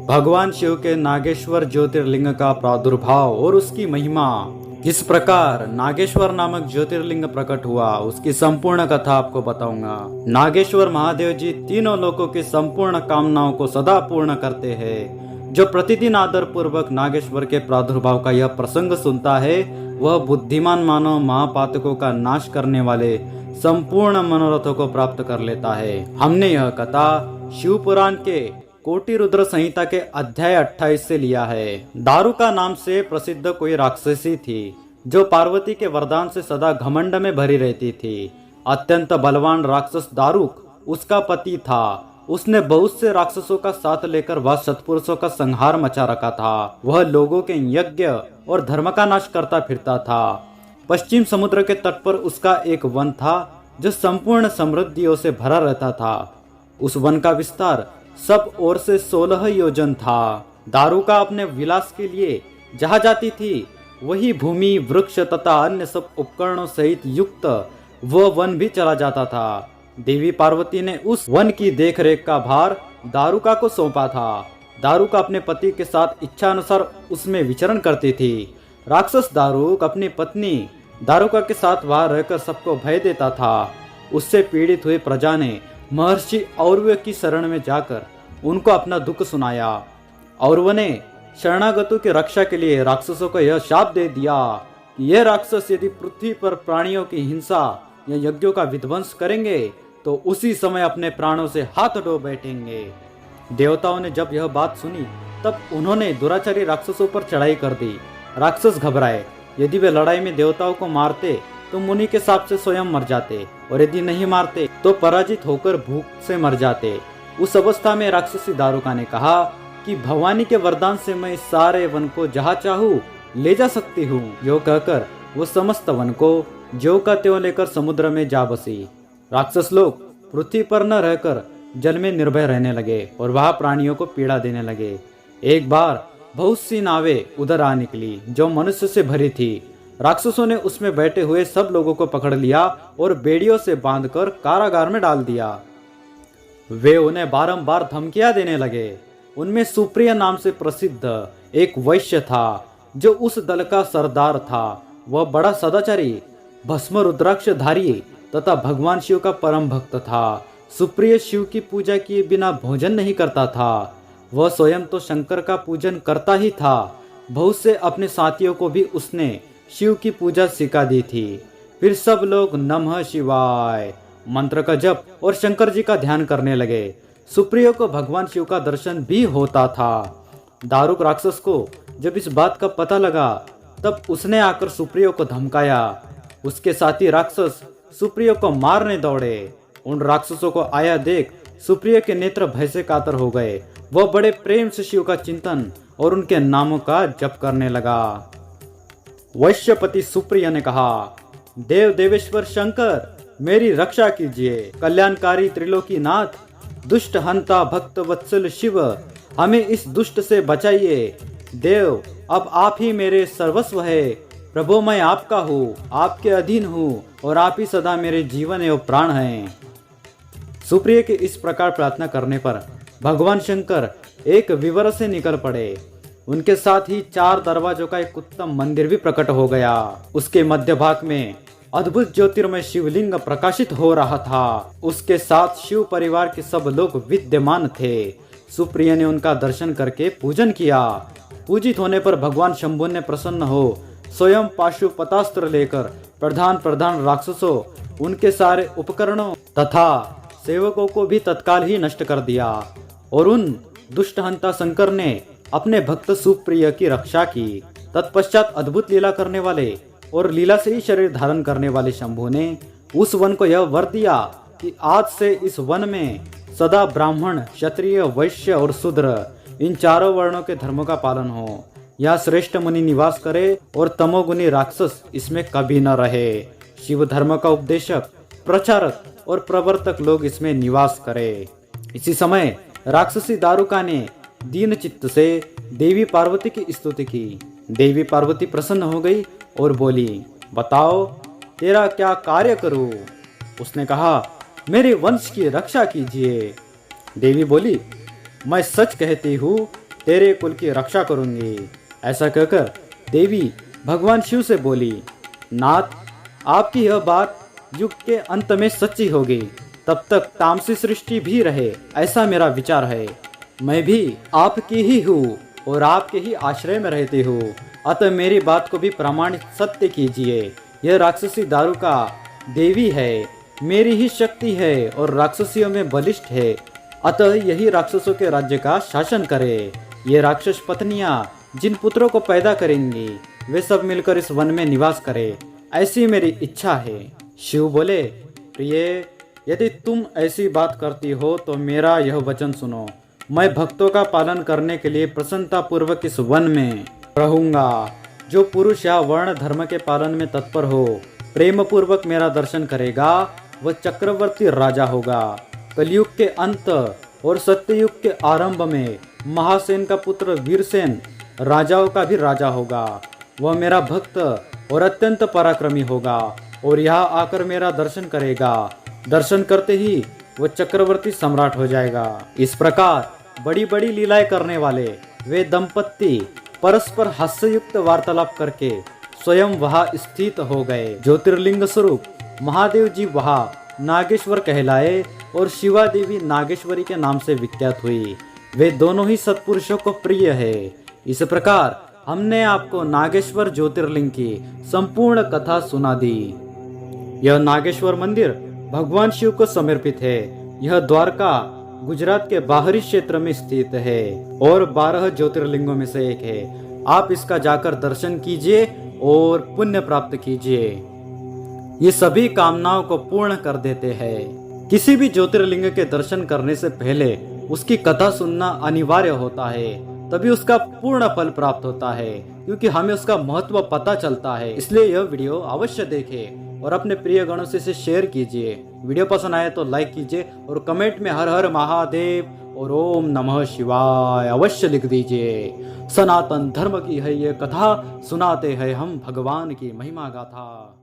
भगवान शिव के नागेश्वर ज्योतिर्लिंग का प्रादुर्भाव और उसकी महिमा। किस प्रकार नागेश्वर नामक ज्योतिर्लिंग प्रकट हुआ उसकी संपूर्ण कथा आपको बताऊंगा। नागेश्वर महादेव जी तीनों लोकों की संपूर्ण कामनाओं को सदा पूर्ण करते हैं। जो प्रतिदिन आदर पूर्वक नागेश्वर के प्रादुर्भाव का यह प्रसंग सुनता है वह बुद्धिमान मानव महापातकों का नाश करने वाले संपूर्ण मनोरथों को प्राप्त कर लेता है। हमने यह कथा शिव पुराण के कोटि रुद्र संहिता के अध्याय 28 से लिया है। दारुका नाम से प्रसिद्ध कोई राक्षसी थी जो पार्वती के वरदान से सदा घमंड में भरी रहती थी। अत्यंत बलवान राक्षस दारुक उसका पति था। उसने बहुत से राक्षसों का साथ लेकर वह सत्पुरुषों का संहार मचा रखा था। वह लोगों के यज्ञ और धर्म का नाश करता फिरता था। पश्चिम समुद्र के तट पर उसका एक वन था जो संपूर्ण समृद्धियों से भरा रहता था। उस वन का विस्तार सब ओर से 16 योजन था। दारुका अपने विलास के लिए जहाँ जाती थी वही भूमि वृक्ष तथा अन्य सब उपकरणों सहित युक्त वह वन भी चला जाता था। देवी पार्वती ने उस वन की देखरेख का भार दारुका को सौंपा था। दारुका अपने पति के साथ इच्छा अनुसार उसमें विचरण करती थी। राक्षस दारुक अपनी पत्नी दारुका के साथ वहां रहकर सबको भय देता था। उससे पीड़ित हुई प्रजा ने महर्षि औरव की शरण में जाकर उनको अपना दुख सुनाया। औरव ने शरणागतों की रक्षा के लिए राक्षसों को यह शाप दे दिया कि ये राक्षस यदि पृथ्वी पर प्राणियों की हिंसा या यज्ञों का विध्वंस करेंगे तो उसी समय अपने प्राणों से हाथ धो बैठेंगे। देवताओं ने जब यह बात सुनी तब उन्होंने दुराचारी राक्षसों पर चढ़ाई कर दी। राक्षस घबराए। यदि वे लड़ाई में देवताओं को मारते तो मुनि के साप से स्वयं मर जाते और यदि नहीं मारते तो पराजित होकर भूख से मर जाते। उस अवस्था में राक्षसी दारुका ने कहा कि भवानी के वरदान से मैं इस सारे वन को जहाँ चाहूँ ले जा सकती हूँ। यो कहकर वो समस्त वन को ज्यों का त्यों लेकर समुद्र में जा बसी। राक्षस लोग पृथ्वी पर न रहकर जल में निर्भय रहने लगे और वहाँ प्राणियों को पीड़ा देने लगे। एक बार बहुत सी नावें उधर आ निकली जो मनुष्य से भरी थी। राक्षसों ने उसमें बैठे हुए सब लोगों को पकड़ लिया और बेड़ियों से बांधकर कारागार में डाल दिया। वे उन्हें बारंबार धमकियां देने लगे। उनमें सुप्रिय नाम से प्रसिद्ध एक वैश्य था जो उस दल का सरदार था। वह बड़ा सदाचारी भस्म रुद्राक्षधारी तथा भगवान शिव का परम भक्त था। सुप्रिय शिव की पूजा किए बिना भोजन नहीं करता था। वह स्वयं तो शंकर का पूजन करता ही था। बहुत से अपने साथियों को भी उसने शिव की पूजा सिखा दी थी। फिर सब लोग नमः शिवाय मंत्र का जप और शंकर जी का ध्यान करने लगे। सुप्रिय को भगवान शिव का दर्शन भी होता था। दारुक राक्षस को जब इस बात का पता लगा तब उसने आकर सुप्रिय को धमकाया। उसके साथी राक्षस सुप्रिय को मारने दौड़े। उन राक्षसों को आया देख सुप्रिय के नेत्र भय से कातर हो गए। वह बड़े प्रेम से शिव का चिंतन और उनके नामों का जप करने लगा। वैश्यपति सुप्रिय ने कहा, देव देवेश्वर शंकर मेरी रक्षा कीजिए। कल्याणकारी त्रिलोकी नाथ दुष्ट हंता भक्त वत्सल शिव हमें इस दुष्ट से बचाइए। देव अब आप ही मेरे सर्वस्व है। प्रभु मैं आपका हूँ, आपके अधीन हूँ और आप ही सदा मेरे जीवन एवं प्राण हैं। सुप्रिय के इस प्रकार प्रार्थना करने पर भगवान शंकर एक विवर से निकल पड़े। उनके साथ ही 4 दरवाजों का एक उत्तम मंदिर भी प्रकट हो गया। उसके मध्य भाग में अद्भुत ज्योतिर्मय शिवलिंग प्रकाशित हो रहा था। उसके साथ शिव परिवार के सब लोग विद्यमान थे। सुप्रिय ने उनका दर्शन करके पूजन किया। पूजित होने पर भगवान शंभु ने प्रसन्न हो स्वयं पाशुपतास्त्र लेकर प्रधान राक्षसों उनके सारे उपकरणों तथा सेवकों को भी तत्काल ही नष्ट कर दिया और उन दुष्ट हंता शंकर ने अपने भक्त सुप्रिय की रक्षा की। तत्पश्चात अद्भुत लीला करने वाले और लीला से ही शरीर धारण करने वाले शंभु ने उस वन को यह वर दिया कि आज से इस वन में सदा ब्राह्मण क्षत्रिय वैश्य और शूद्र इन चारों वर्णों के धर्मों का पालन हो। यहाँ श्रेष्ठ मुनि निवास करे और तमोगुनी राक्षस इसमें कभी न रहे। शिव धर्म का उपदेशक प्रचारक और प्रवर्तक लोग इसमें निवास करे। इसी समय राक्षसी दारुका ने दीन चित्त से देवी पार्वती की स्तुति की। देवी पार्वती प्रसन्न हो गई और बोली, बताओ तेरा क्या कार्य करूं? उसने कहा, मेरे वंश की रक्षा कीजिए। देवी बोली, मैं सच कहती हूँ तेरे कुल की रक्षा करूंगी। ऐसा कहकर देवी भगवान शिव से बोली, नाथ, आपकी यह बात युग के अंत में सच्ची होगी, तब तक तामसी सृष्टि भी रहे, ऐसा मेरा विचार है। मैं भी आपकी ही हूँ और आपके ही आश्रय में रहती हूँ, अतः मेरी बात को भी प्रमाणित सत्य कीजिए। यह राक्षसी दारू का देवी है, मेरी ही शक्ति है और राक्षसियों में बलिष्ठ है, अतः यही राक्षसों के राज्य का शासन करे। ये राक्षस पत्नियां जिन पुत्रों को पैदा करेंगी वे सब मिलकर इस वन में निवास करे, ऐसी मेरी इच्छा है। शिव बोले, प्रिय, यदि तुम ऐसी बात करती हो तो मेरा यह वचन सुनो। मैं भक्तों का पालन करने के लिए प्रसन्नता पूर्वक इस वन में रहूंगा। जो पुरुष या वर्ण धर्म के पालन में तत्पर हो, प्रेम पूर्वक मेरा दर्शन करेगा, वह चक्रवर्ती राजा होगा। कलयुग के अंत और सत्ययुग के आरंभ में महासेन का पुत्र वीरसेन राजाओं का भी राजा होगा। वह मेरा भक्त और अत्यंत पराक्रमी होगा और यहाँ आकर मेरा दर्शन करेगा। दर्शन करते ही वह चक्रवर्ती सम्राट हो जाएगा। इस प्रकार बड़ी बड़ी लीलाएं करने वाले वे दंपत्ति परस्पर हास्ययुक्त वार्तालाप करके स्वयं वहां स्थित हो गए। ज्योतिर्लिंग स्वरूप महादेव जी वहां नागेश्वर कहलाए और शिवा देवी नागेश्वरी के नाम से विख्यात हुई। वे दोनों ही सत्पुरुषों को प्रिय है। इस प्रकार हमने आपको नागेश्वर ज्योतिर्लिंग की संपूर्ण कथा सुना दी। यह नागेश्वर मंदिर भगवान शिव को समर्पित है। यह द्वारका गुजरात के बाहरी क्षेत्र में स्थित है और 12 ज्योतिर्लिंगों में से एक है। आप इसका जाकर दर्शन कीजिए और पुण्य प्राप्त कीजिए। ये सभी कामनाओं को पूर्ण कर देते हैं। किसी भी ज्योतिर्लिंग के दर्शन करने से पहले उसकी कथा सुनना अनिवार्य होता है, तभी उसका पूर्ण फल प्राप्त होता है, क्योंकि हमें उसका महत्व पता चलता है। इसलिए यह वीडियो अवश्य देखें और अपने प्रिय गणों से इसे शेयर कीजिए। वीडियो पसंद आए तो लाइक कीजिए और कमेंट में हर हर महादेव और ओम नमः शिवाय अवश्य लिख दीजिए। सनातन धर्म की है ये कथा, सुनाते हैं हम भगवान की महिमा गाथा।